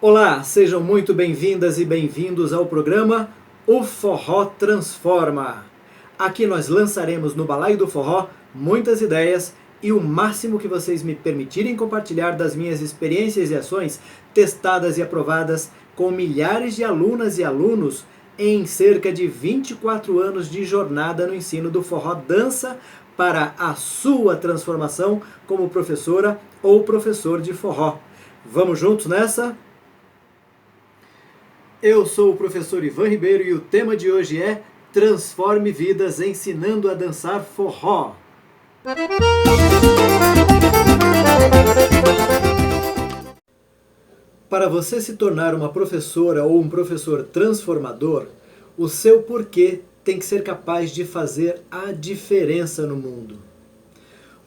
Olá, sejam muito bem-vindas e bem-vindos ao programa O Forró Transforma. Aqui nós lançaremos no Balaio do Forró muitas ideias e o máximo que vocês me permitirem compartilhar das minhas experiências e ações testadas e aprovadas com milhares de alunas e alunos em cerca de 24 anos de jornada no ensino do forró dança para a sua transformação como professora ou professor de forró. Vamos juntos nessa? Eu sou o professor Ivan Ribeiro e o tema de hoje é Transforme Vidas ensinando a dançar forró. Para você se tornar uma professora ou um professor transformador, o seu porquê tem que ser capaz de fazer a diferença no mundo.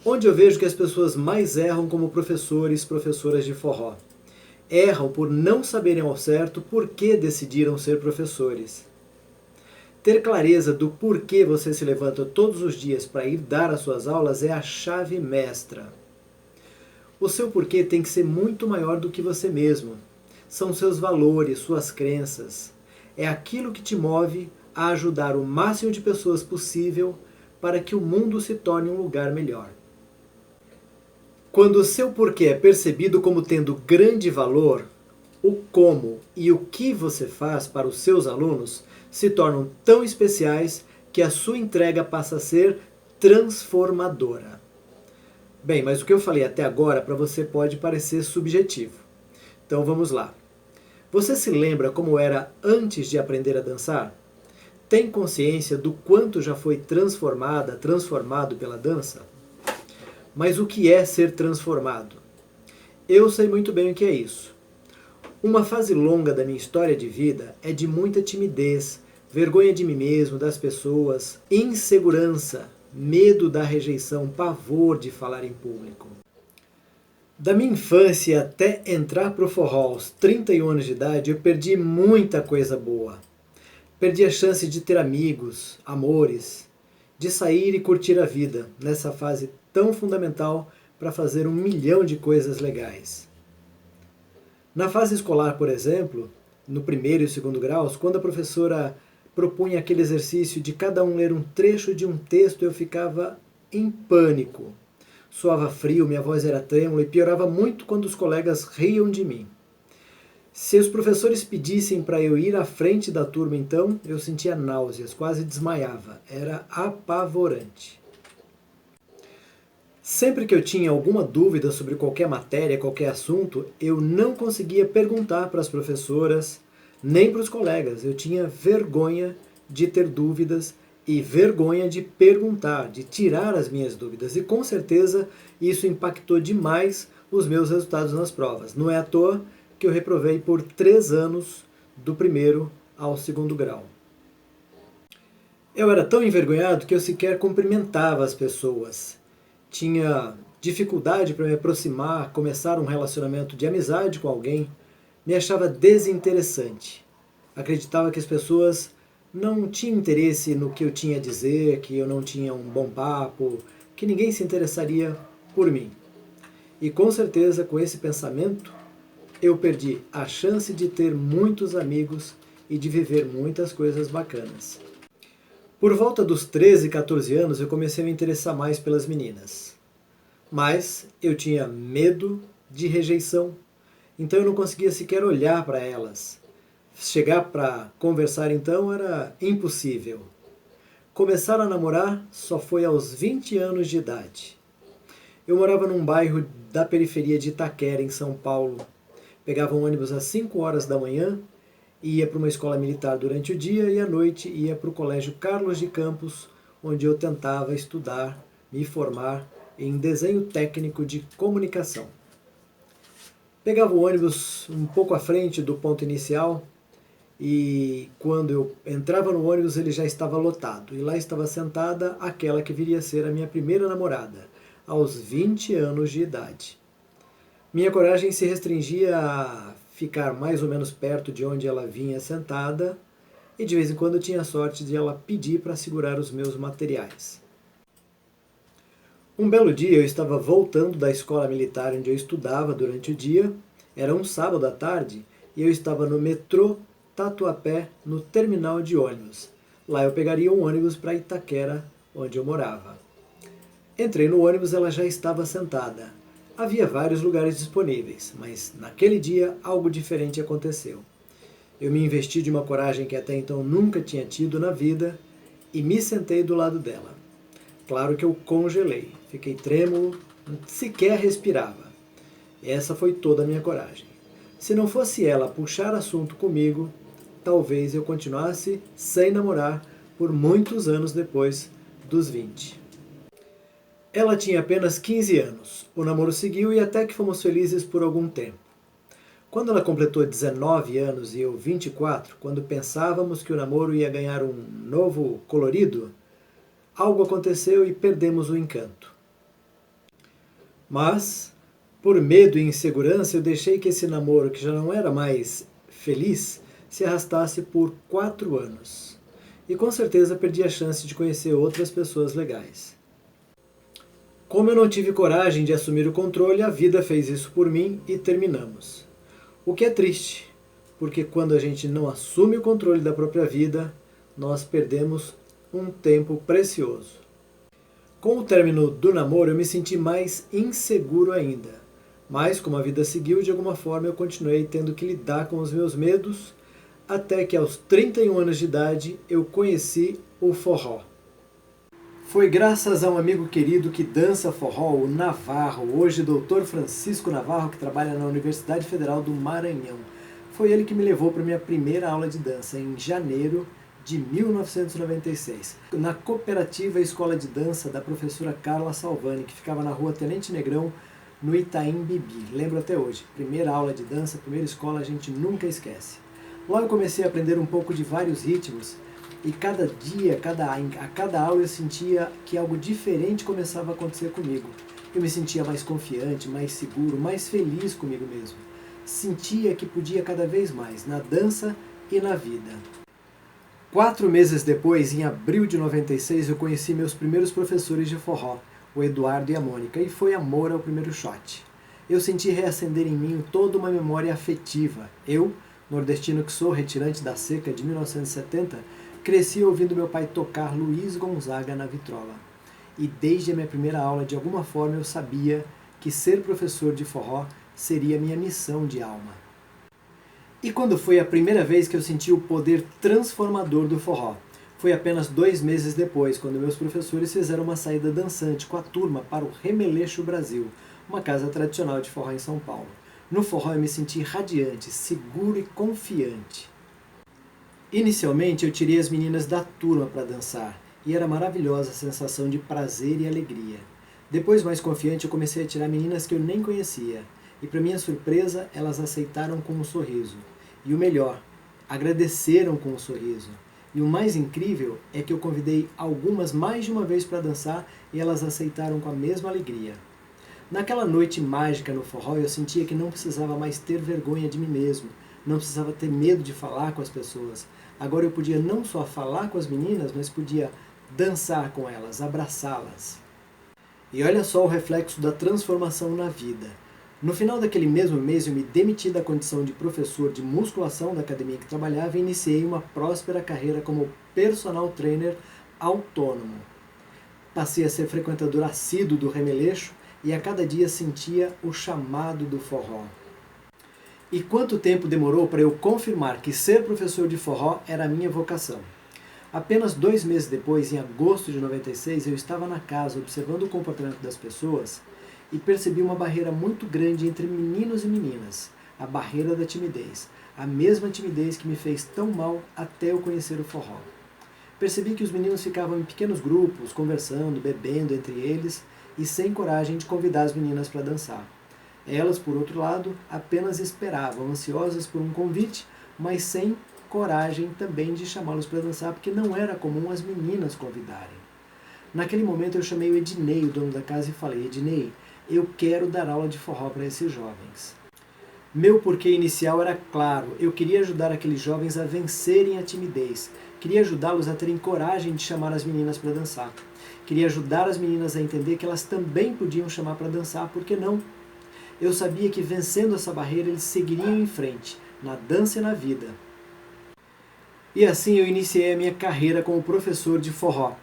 Onde eu vejo que as pessoas mais erram como professores, professoras de forró. Erram por não saberem ao certo por que decidiram ser professores. Ter clareza do porquê você se levanta todos os dias para ir dar as suas aulas é a chave mestra. O seu porquê tem que ser muito maior do que você mesmo. São seus valores, suas crenças. É aquilo que te move a ajudar o máximo de pessoas possível para que o mundo se torne um lugar melhor. Quando o seu porquê é percebido como tendo grande valor, o como e o que você faz para os seus alunos se tornam tão especiais que a sua entrega passa a ser transformadora. Bem, mas o que eu falei até agora para você pode parecer subjetivo. Então vamos lá. Você se lembra como era antes de aprender a dançar? Tem consciência do quanto já foi transformado pela dança? Mas o que é ser transformado? Eu sei muito bem o que é isso. Uma fase longa da minha história de vida é de muita timidez, vergonha de mim mesmo, das pessoas, insegurança, medo da rejeição, pavor de falar em público. Da minha infância até entrar para o forró aos 31 anos de idade, eu perdi muita coisa boa. Perdi a chance de ter amigos, amores, de sair e curtir a vida nessa fase tão fundamental para fazer 1.000.000 de coisas legais. Na fase escolar, por exemplo, no primeiro e segundo graus, quando a professora propunha aquele exercício de cada um ler um trecho de um texto, eu ficava em pânico. Suava frio, minha voz era trêmula e piorava muito quando os colegas riam de mim. Se os professores pedissem para eu ir à frente da turma, então, eu sentia náuseas, quase desmaiava. Era apavorante. Sempre que eu tinha alguma dúvida sobre qualquer matéria, qualquer assunto, eu não conseguia perguntar para as professoras, nem para os colegas. Eu tinha vergonha de ter dúvidas e vergonha de perguntar, de tirar as minhas dúvidas. E com certeza isso impactou demais os meus resultados nas provas. Não é à toa que eu reprovei por 3 anos do primeiro ao segundo grau. Eu era tão envergonhado que eu sequer cumprimentava as pessoas. Tinha dificuldade para me aproximar, começar um relacionamento de amizade com alguém, me achava desinteressante. Acreditava que as pessoas não tinham interesse no que eu tinha a dizer, que eu não tinha um bom papo, que ninguém se interessaria por mim. E com certeza, com esse pensamento, eu perdi a chance de ter muitos amigos e de viver muitas coisas bacanas. Por volta dos 13, 14 anos, eu comecei a me interessar mais pelas meninas. Mas eu tinha medo de rejeição, então eu não conseguia sequer olhar para elas. Chegar para conversar, então, era impossível. Começar a namorar só foi aos 20 anos de idade. Eu morava num bairro da periferia de Itaquera, em São Paulo. Pegava um ônibus às 5 horas da manhã, ia para uma escola militar durante o dia e à noite ia para o Colégio Carlos de Campos, onde eu tentava estudar, me formar em desenho técnico de comunicação. Pegava o ônibus um pouco à frente do ponto inicial e quando eu entrava no ônibus ele já estava lotado. E lá estava sentada aquela que viria a ser a minha primeira namorada, aos 20 anos de idade. Minha coragem se restringia a ficar mais ou menos perto de onde ela vinha sentada e de vez em quando eu tinha a sorte de ela pedir para segurar os meus materiais. Um belo dia eu estava voltando da escola militar onde eu estudava durante o dia, era um sábado à tarde e eu estava no metrô Tatuapé, no terminal de ônibus. Lá eu pegaria um ônibus para Itaquera, onde eu morava. Entrei no ônibus, ela já estava sentada. Havia vários lugares disponíveis, mas naquele dia algo diferente aconteceu. Eu me investi de uma coragem que até então nunca tinha tido na vida e me sentei do lado dela. Claro que eu congelei, fiquei trêmulo, sequer respirava. Essa foi toda a minha coragem. Se não fosse ela puxar assunto comigo, talvez eu continuasse sem namorar por muitos anos depois dos 20. Ela tinha apenas 15 anos. O namoro seguiu e até que fomos felizes por algum tempo. Quando ela completou 19 anos e eu 24, quando pensávamos que o namoro ia ganhar um novo colorido, algo aconteceu e perdemos o encanto. Mas, por medo e insegurança, eu deixei que esse namoro, que já não era mais feliz, se arrastasse por 4 anos. E com certeza perdi a chance de conhecer outras pessoas legais. Como eu não tive coragem de assumir o controle, a vida fez isso por mim e terminamos. O que é triste, porque quando a gente não assume o controle da própria vida, nós perdemos um tempo precioso. Com o término do namoro, eu me senti mais inseguro ainda. Mas, como a vida seguiu, de alguma forma eu continuei tendo que lidar com os meus medos, até que aos 31 anos de idade eu conheci o forró. Foi graças a um amigo querido que dança forró, o Navarro, hoje Dr. Francisco Navarro, que trabalha na Universidade Federal do Maranhão. Foi ele que me levou para a minha primeira aula de dança, em janeiro de 1996, na Cooperativa Escola de Dança da professora Carla Salvani, que ficava na rua Tenente Negrão, no Itaim Bibi. Lembro até hoje, primeira aula de dança, primeira escola, a gente nunca esquece. Lá eu comecei a aprender um pouco de vários ritmos, e cada dia, a cada aula eu sentia que algo diferente começava a acontecer comigo. Eu me sentia mais confiante, mais seguro, mais feliz comigo mesmo. Sentia que podia cada vez mais, na dança e na vida. 4 meses depois, em abril de 96, eu conheci meus primeiros professores de forró, o Eduardo e a Mônica, e foi amor ao primeiro shot. Eu senti reacender em mim toda uma memória afetiva. Eu, nordestino que sou, retirante da seca de 1970, cresci ouvindo meu pai tocar Luiz Gonzaga na vitrola. E desde a minha primeira aula, de alguma forma, eu sabia que ser professor de forró seria minha missão de alma. E quando foi a primeira vez que eu senti o poder transformador do forró? Foi apenas 2 meses depois, quando meus professores fizeram uma saída dançante com a turma para o Remeleixo Brasil, uma casa tradicional de forró em São Paulo. No forró eu me senti radiante, seguro e confiante. Inicialmente eu tirei as meninas da turma para dançar, e era maravilhosa a sensação de prazer e alegria. Depois, mais confiante, eu comecei a tirar meninas que eu nem conhecia, e para minha surpresa, elas aceitaram com um sorriso. E o melhor, agradeceram com um sorriso. E o mais incrível é que eu convidei algumas mais de uma vez para dançar e elas aceitaram com a mesma alegria. Naquela noite mágica no forró, eu sentia que não precisava mais ter vergonha de mim mesmo, não precisava ter medo de falar com as pessoas. Agora eu podia não só falar com as meninas, mas podia dançar com elas, abraçá-las. E olha só o reflexo da transformação na vida. No final daquele mesmo mês, eu me demiti da condição de professor de musculação da academia que trabalhava e iniciei uma próspera carreira como personal trainer autônomo. Passei a ser frequentador assíduo do Remeleixo e a cada dia sentia o chamado do forró. E quanto tempo demorou para eu confirmar que ser professor de forró era a minha vocação? Apenas 2 meses depois, em agosto de 96, eu estava na casa observando o comportamento das pessoas e percebi uma barreira muito grande entre meninos e meninas, a barreira da timidez, a mesma timidez que me fez tão mal até eu conhecer o forró. Percebi que os meninos ficavam em pequenos grupos, conversando, bebendo entre eles e sem coragem de convidar as meninas para dançar. Elas, por outro lado, apenas esperavam, ansiosas por um convite, mas sem coragem também de chamá-los para dançar, porque não era comum as meninas convidarem. Naquele momento eu chamei o Ednei, o dono da casa, e falei: Ednei, eu quero dar aula de forró para esses jovens. Meu porquê inicial era claro, eu queria ajudar aqueles jovens a vencerem a timidez, queria ajudá-los a terem coragem de chamar as meninas para dançar. Queria ajudar as meninas a entender que elas também podiam chamar para dançar, por que não? eu sabia que vencendo essa barreira eles seguiriam em frente, na dança e na vida. E assim eu iniciei a minha carreira como professor de forró.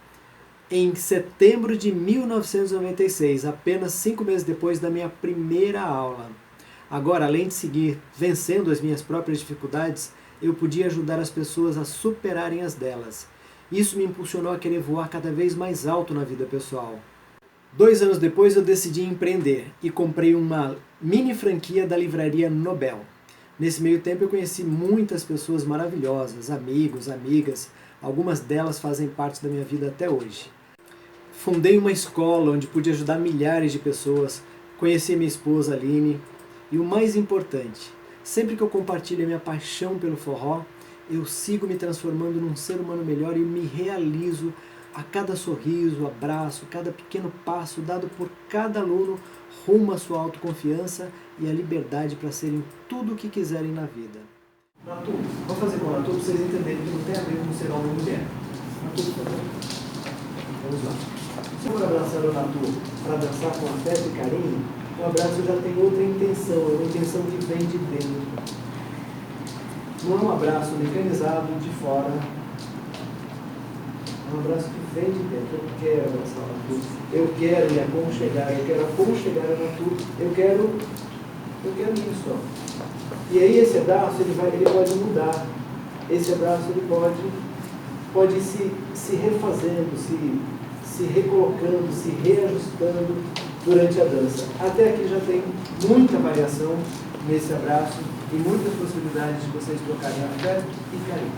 Em setembro de 1996, apenas 5 meses depois da minha primeira aula. Agora, além de seguir vencendo as minhas próprias dificuldades, eu podia ajudar as pessoas a superarem as delas. Isso me impulsionou a querer voar cada vez mais alto na vida pessoal. 2 anos depois eu decidi empreender e comprei uma mini franquia da livraria Nobel. Nesse meio tempo eu conheci muitas pessoas maravilhosas, amigos, amigas, algumas delas fazem parte da minha vida até hoje. Fundei uma escola onde pude ajudar milhares de pessoas, conheci minha esposa Aline e o mais importante, sempre que eu compartilho a minha paixão pelo forró, eu sigo me transformando num ser humano melhor e me realizo a cada sorriso, abraço, cada pequeno passo dado por cada aluno rumo à sua autoconfiança e à liberdade para serem tudo o que quiserem na vida. Natu, vou fazer com o Natu para vocês entenderem que não tem a ver com ser homem e mulher. Natu, por favor. Vamos lá. Se eu for abraçar o Natu para dançar com afeto e carinho, o abraço já tem outra intenção, é uma intenção que vem de dentro. Não é um abraço mecanizado de fora, é um abraço que vem de dentro. Eu quero abraçar o Natu, eu quero me aconchegar, eu quero aconchegar o Natu, eu quero isso. E aí esse abraço ele pode mudar, esse abraço ele pode se refazendo, se recolocando, se reajustando durante a dança. Até aqui já tem muita variação nesse abraço e muitas possibilidades de vocês trocarem afeto e carinho.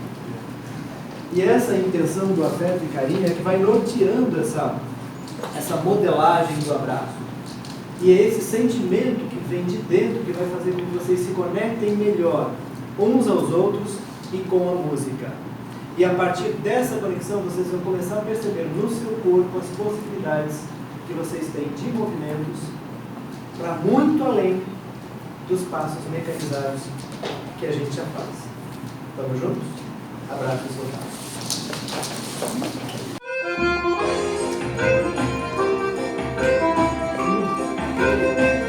E essa intenção do afeto e carinho é que vai norteando essa modelagem do abraço. E é esse sentimento que vem de dentro que vai fazer com que vocês se conectem melhor uns aos outros e com a música. E a partir dessa conexão vocês vão começar a perceber no seu corpo as possibilidades que vocês têm de movimentos para muito além dos passos mecanizados que a gente já faz. Vamos juntos? Abraço e soltar.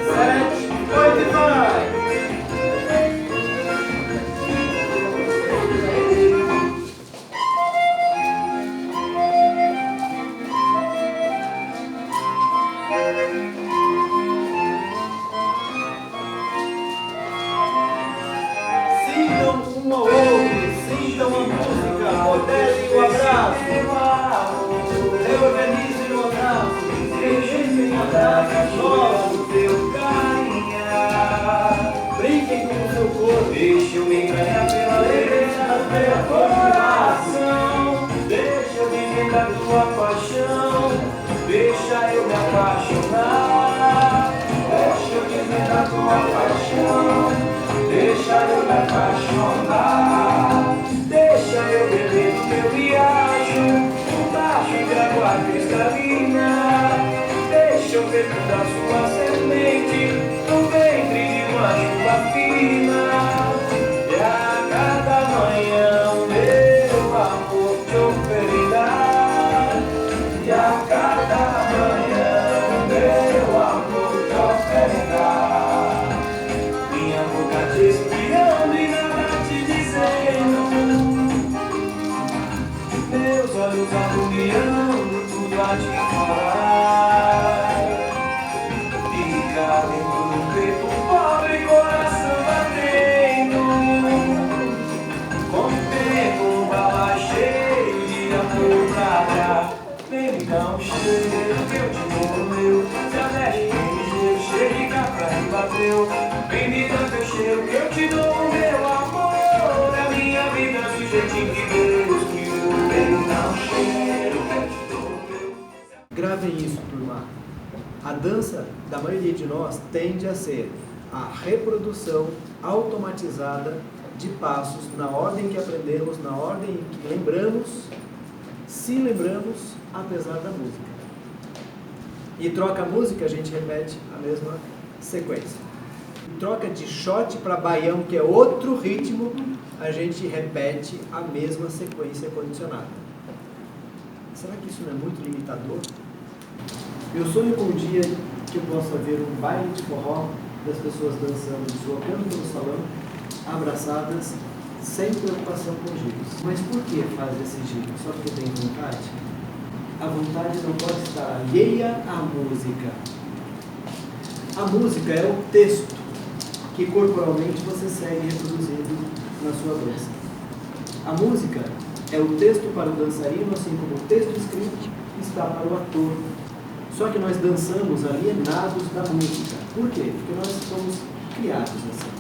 7, 8 e vai! Sintam um ao outro, sintam a música, modelem o abraço, reorganizem o abraço, registrem o abraço, nosso teu carinhar. Brinquem com o seu corpo, deixa eu me enganar pela leveza do teu coração, deixa eu viver da tua paixão, deixa eu me apaixonar, deixa eu viver da tua paixão. Deixa eu me apaixonar, deixa eu beber no teu riacho, um tacho de água cristalina, deixa eu beber da sua semente, no ventre de uma chuva fina, e a cada manhã o meu amor te oferirá, e a cada manhã o meu amor te oferirá. Minha boca te espiando e nada te dizendo, meus olhos agoniando, tudo a te falar. Fica dentro do peito, pobre coração batendo, com o tempo bala cheio de amor pra dar. Vem me dar um cheiro que eu te dou no meu, se a mexe tem cheiro de café e bateu. Vem me dar teu cheiro que eu te dou o meu amor, a minha vida do jeitinho que Deus criou. Vem me dar um cheiro que eu te dou o meu. Gravem isso, turma. A dança da maioria de nós tende a ser a reprodução automatizada de passos na ordem que aprendemos, na ordem que lembramos, se lembramos, apesar da música. E troca a música, a gente repete a mesma sequência. Em troca de shot para baião, que é outro ritmo, a gente repete a mesma sequência condicionada. Será que isso não é muito limitador? Eu sonho com um dia que eu possa ver um baile de forró das pessoas dançando, deslocando pelo salão, abraçadas, sem preocupação com giros. Mas por que faz esse giro? Só porque tem vontade? A vontade não pode estar alheia à música. A música é o texto que corporalmente você segue reproduzindo na sua dança. A música é o texto para o dançarino, assim como o texto escrito está para o ator. Só que nós dançamos alienados da música. Por quê? Porque nós somos criados assim.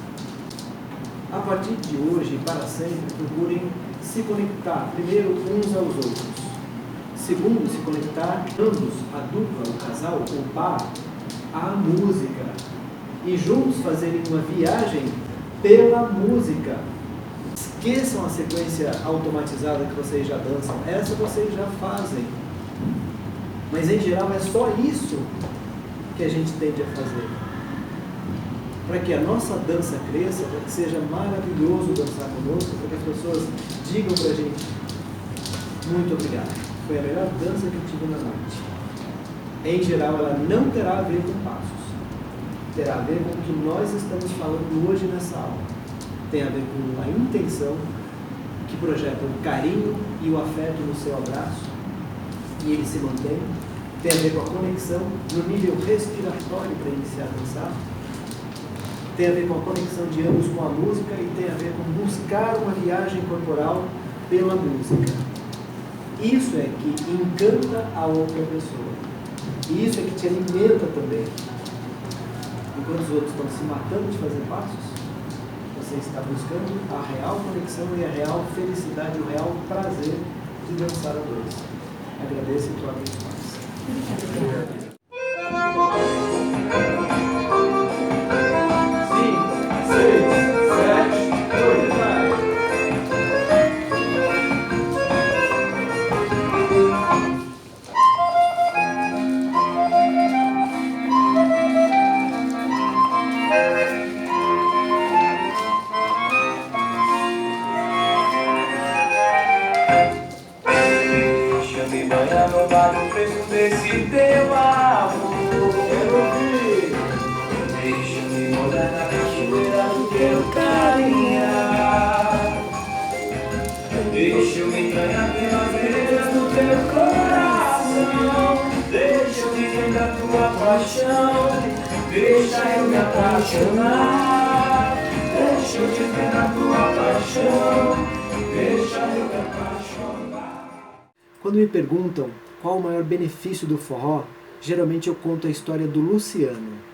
A partir de hoje e para sempre, procurem se conectar, primeiro, uns aos outros. Segundo, se conectar ambos, a dupla, o casal, o par, à música. E juntos fazerem uma viagem pela música. Esqueçam a sequência automatizada que vocês já dançam. Essa vocês já fazem. Mas, em geral, é só isso que a gente tende a fazer. Para que a nossa dança cresça, para que seja maravilhoso dançar conosco, para que as pessoas digam para a gente: muito obrigado, foi a melhor dança que eu tive na noite. Em geral, ela não terá a ver com passos, terá a ver com o que nós estamos falando hoje nessa aula. Tem a ver com a intenção que projeta o carinho e o afeto no seu abraço, e ele se mantém. Tem a ver com a conexão no nível respiratório para iniciar a dançar. Tem a ver com a conexão de ambos com a música e tem a ver com buscar uma viagem corporal pela música. Isso é que encanta a outra pessoa. E isso é que te alimenta também. Enquanto os outros estão se matando de fazer passos, você está buscando a real conexão e a real felicidade, o real prazer de dançar a dois. Agradeço e troque os paz. Obrigado. No preço desse teu amor, Quero ouvir. deixa-me molhar na cachoeira do teu carinhar, deixa-me entranhar pelas veredas do teu coração, deixa-me ver da tua paixão, deixa eu me apaixonar, deixa eu te ver na tua paixão, deixa eu me apaixonar. Quando me perguntam qual o maior benefício do forró, geralmente eu conto a história do Luciano.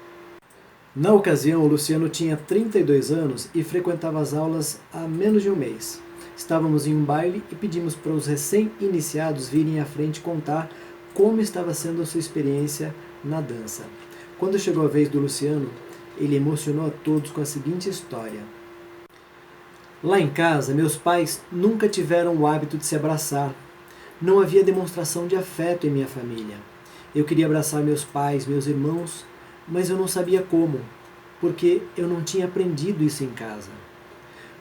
Na ocasião, o Luciano tinha 32 anos e frequentava as aulas há menos de um mês. Estávamos em um baile e pedimos para os recém-iniciados virem à frente contar como estava sendo a sua experiência na dança. Quando chegou a vez do Luciano, ele emocionou a todos com a seguinte história. Lá em casa, meus pais nunca tiveram o hábito de se abraçar. Não havia demonstração de afeto em minha família. Eu queria abraçar meus pais, meus irmãos, mas eu não sabia como, porque eu não tinha aprendido isso em casa.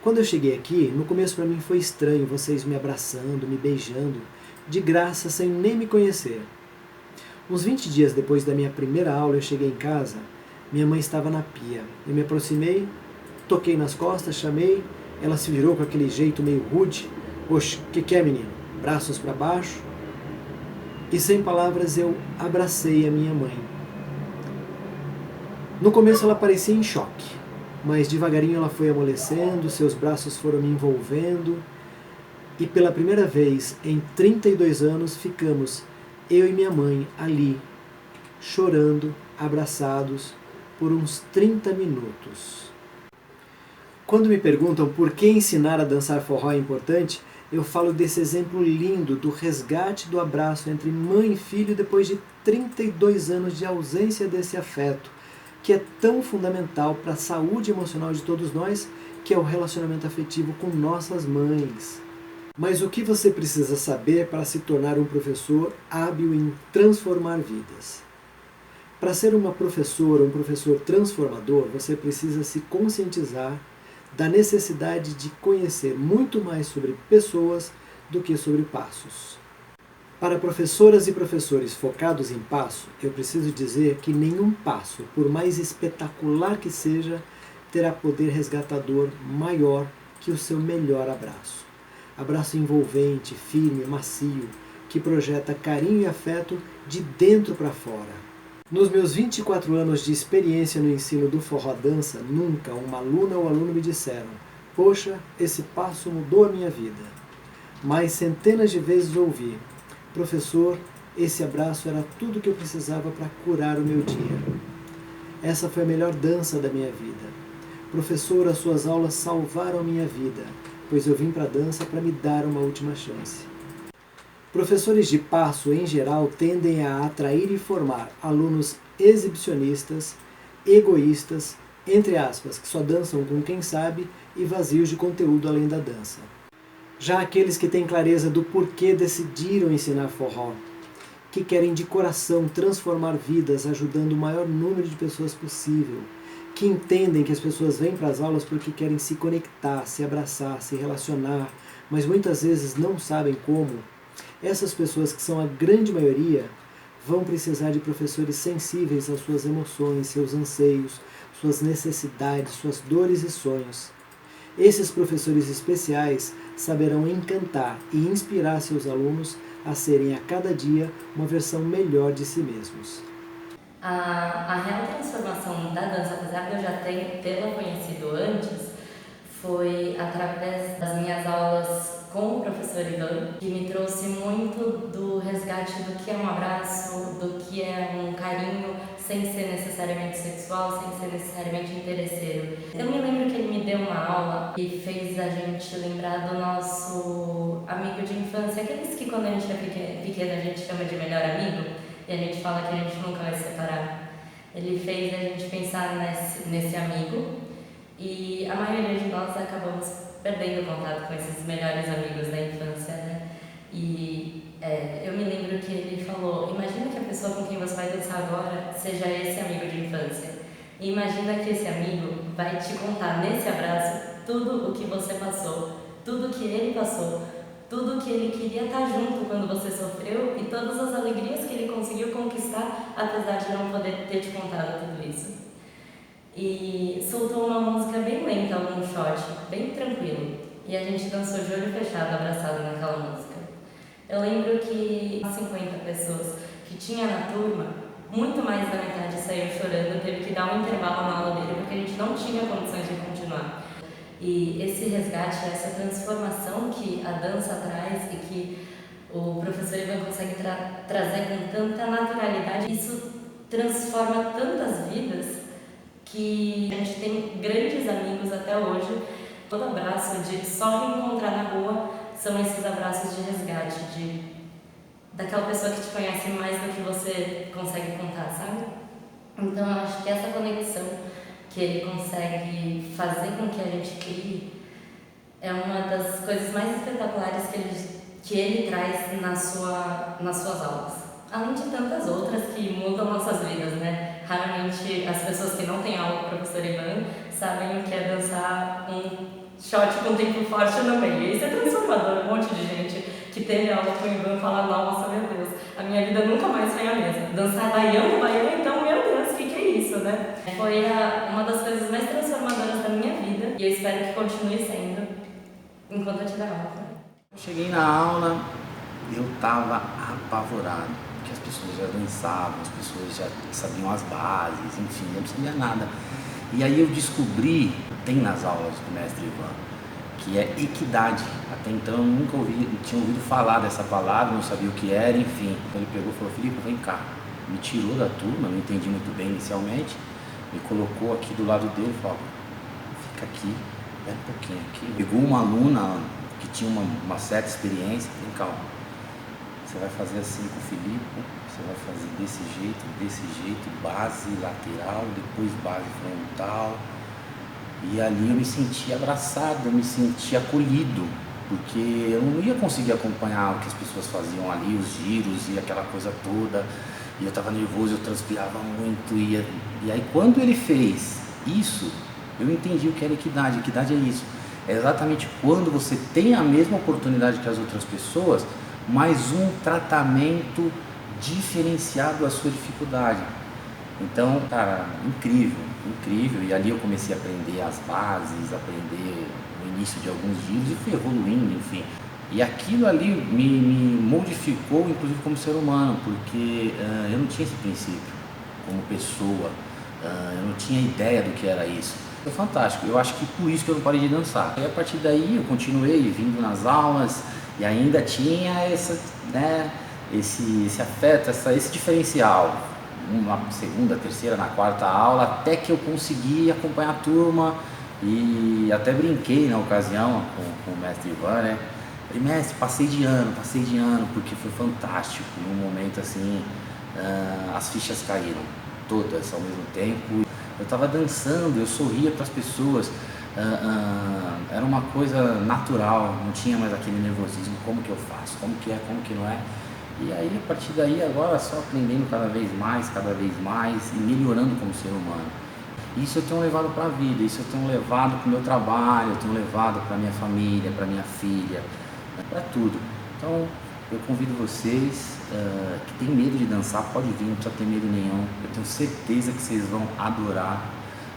Quando eu cheguei aqui, no começo para mim foi estranho vocês me abraçando, me beijando, de graça, sem nem me conhecer. Uns 20 dias depois da minha primeira aula, eu cheguei em casa, minha mãe estava na pia. Eu me aproximei, toquei nas costas, chamei, ela se virou com aquele jeito meio rude. Oxe, que é, menino? Braços para baixo, e sem palavras eu abracei a minha mãe. No começo ela parecia em choque, mas devagarinho ela foi amolecendo, seus braços foram me envolvendo, e pela primeira vez em 32 anos ficamos, eu e minha mãe, ali, chorando, abraçados, por uns 30 minutos. Quando me perguntam por que ensinar a dançar forró é importante, eu falo desse exemplo lindo do resgate do abraço entre mãe e filho depois de 32 anos de ausência desse afeto, que é tão fundamental para a saúde emocional de todos nós, que é o relacionamento afetivo com nossas mães. Mas o que você precisa saber para se tornar um professor hábil em transformar vidas? Para ser uma professora, um professor transformador, você precisa se conscientizar da necessidade de conhecer muito mais sobre pessoas do que sobre passos. Para professoras e professores focados em passo, eu preciso dizer que nenhum passo, por mais espetacular que seja, terá poder resgatador maior que o seu melhor abraço. Abraço envolvente, firme, macio, que projeta carinho e afeto de dentro para fora. Nos meus 24 anos de experiência no ensino do forró dança, nunca uma aluna ou aluno me disseram: "Poxa, esse passo mudou a minha vida." Mas centenas de vezes ouvi: "Professor, esse abraço era tudo que eu precisava para curar o meu dia. Essa foi a melhor dança da minha vida. Professor, as suas aulas salvaram a minha vida, pois eu vim para a dança para me dar uma última chance." Professores de passo, em geral, tendem a atrair e formar alunos exibicionistas, egoístas, entre aspas, que só dançam com quem sabe e vazios de conteúdo além da dança. Já aqueles que têm clareza do porquê decidiram ensinar forró, que querem de coração transformar vidas ajudando o maior número de pessoas possível, que entendem que as pessoas vêm para as aulas porque querem se conectar, se abraçar, se relacionar, mas muitas vezes não sabem como. Essas pessoas, que são a grande maioria, vão precisar de professores sensíveis às suas emoções, seus anseios, suas necessidades, suas dores e sonhos. Esses professores especiais saberão encantar e inspirar seus alunos a serem a cada dia uma versão melhor de si mesmos. A real transformação da dança, apesar de eu já tê-la conhecido antes, foi através das minhas aulas com o professor Ivan, que me trouxe muito do resgate do que é um abraço, do que é um carinho, sem ser necessariamente sexual, sem ser necessariamente interesseiro. Eu me lembro que ele me deu uma aula e fez a gente lembrar do nosso amigo de infância, aqueles que quando a gente é pequeno a gente chama de melhor amigo e a gente fala que a gente nunca vai se separar. Ele fez a gente pensar nesse amigo e a maioria de nós acabamos perdendo contato com esses melhores amigos da infância, né? E eu me lembro que ele falou: imagina que a pessoa com quem você vai dançar agora seja esse amigo de infância. E imagina que esse amigo vai te contar nesse abraço tudo o que você passou, tudo que ele passou, tudo que ele queria estar junto quando você sofreu e todas as alegrias que ele conseguiu conquistar, apesar de não poder ter te contado tudo isso. E soltou uma música bem lenta, um shot, bem tranquilo. E a gente dançou de olho fechado, abraçado naquela música. Eu lembro que 50 pessoas que tinha na turma, muito mais da metade saiu chorando, teve que dar um intervalo na aula dele porque a gente não tinha condições de continuar. E esse resgate, essa transformação que a dança traz e que o professor Ivan consegue trazer com tanta naturalidade, isso transforma tantas vidas que a gente tem grandes amigos até hoje. Todo abraço de só reencontrar na rua são esses abraços de resgate, daquela pessoa que te conhece mais do que você consegue contar, sabe? Então eu acho que essa conexão que ele consegue fazer com que a gente crie é uma das coisas mais espetaculares que ele traz nas suas aulas. Além de tantas outras que mudam nossas vidas, né? Raramente as pessoas que não têm aula com o professor Ivan sabem o que é dançar um shot com tempo forte no meio. Isso é transformador, um monte de gente que teve aula com o Ivan fala: nossa, meu Deus, a minha vida nunca mais foi a mesma. Dançar baião no baião, então, meu Deus, o que é isso, né? Foi uma das coisas mais transformadoras da minha vida e eu espero que continue sendo enquanto eu tiver aula também. Cheguei na aula, eu estava apavorado, porque as pessoas já dançavam, as pessoas já sabiam as bases, enfim, eu não sabia nada. E aí eu descobri, tem nas aulas do mestre Ivan, que é equidade. Até então eu nunca tinha ouvido falar dessa palavra, não sabia o que era, enfim. Então ele pegou e falou: Felipe, vem cá. Me tirou da turma, não entendi muito bem inicialmente, me colocou aqui do lado dele e falou: fica aqui, espera um pouquinho aqui. Pegou uma aluna que tinha uma certa experiência, falei: calma, você vai fazer assim com o Felipe, você vai fazer desse jeito, base lateral, depois base frontal. E ali eu me senti abraçado, eu me senti acolhido, porque eu não ia conseguir acompanhar o que as pessoas faziam ali, os giros e aquela coisa toda. E eu estava nervoso, eu transpirava muito. E aí quando ele fez isso, eu entendi o que era equidade. Equidade é isso. É exatamente quando você tem a mesma oportunidade que as outras pessoas, mas um tratamento diferenciado à sua dificuldade. Então, cara, incrível, incrível. E ali eu comecei a aprender as bases, aprender o início de alguns giros e fui evoluindo, enfim. E aquilo ali me modificou, inclusive como ser humano, porque eu não tinha esse princípio como pessoa, eu não tinha ideia do que era isso. Foi fantástico, eu acho que por isso que eu não parei de dançar. E a partir daí eu continuei vindo nas aulas e ainda tinha esse afeto, esse diferencial. Na segunda, terceira, na quarta aula, até que eu consegui acompanhar a turma e até brinquei na ocasião com o mestre Ivan, né? Falei, mestre, passei de ano, porque foi fantástico. Em um momento assim, as fichas caíram, todas ao mesmo tempo. Eu estava dançando, eu sorria para as pessoas, era uma coisa natural, não tinha mais aquele nervosismo, como que eu faço, como que é, como que não é. E aí, a partir daí, agora só aprendendo cada vez mais e melhorando como ser humano. Isso eu tenho levado para a vida, isso eu tenho levado para o meu trabalho, eu tenho levado para a minha família, para minha filha, para tudo. Então, eu convido vocês que tem medo de dançar, pode vir, não precisa ter medo nenhum. Eu tenho certeza que vocês vão adorar,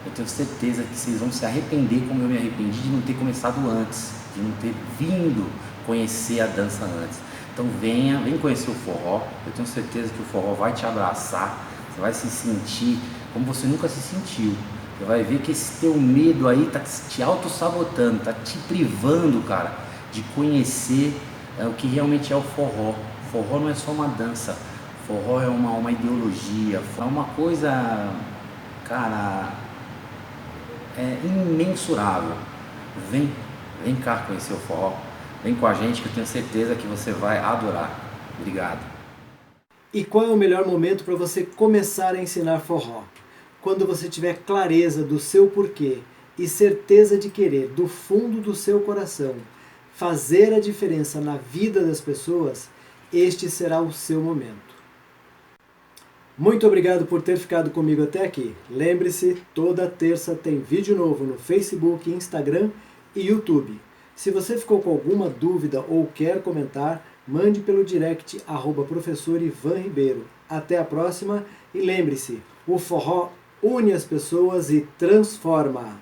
eu tenho certeza que vocês vão se arrepender como eu me arrependi de não ter começado antes, de não ter vindo conhecer a dança antes. Então vem conhecer o forró, eu tenho certeza que o forró vai te abraçar, você vai se sentir como você nunca se sentiu. Você vai ver que esse teu medo aí tá te auto-sabotando, tá te privando, cara, de conhecer o que realmente é o forró. O forró não é só uma dança, o forró é uma ideologia, é uma coisa, cara, imensurável. Vem cá conhecer o forró. Vem com a gente que eu tenho certeza que você vai adorar. Obrigado. E qual é o melhor momento para você começar a ensinar forró? Quando você tiver clareza do seu porquê e certeza de querer, do fundo do seu coração, fazer a diferença na vida das pessoas, este será o seu momento. Muito obrigado por ter ficado comigo até aqui. Lembre-se, toda terça tem vídeo novo no Facebook, Instagram e YouTube. Se você ficou com alguma dúvida ou quer comentar, mande pelo direct @professor Ivan Ribeiro. Até a próxima e lembre-se, o forró une as pessoas e transforma.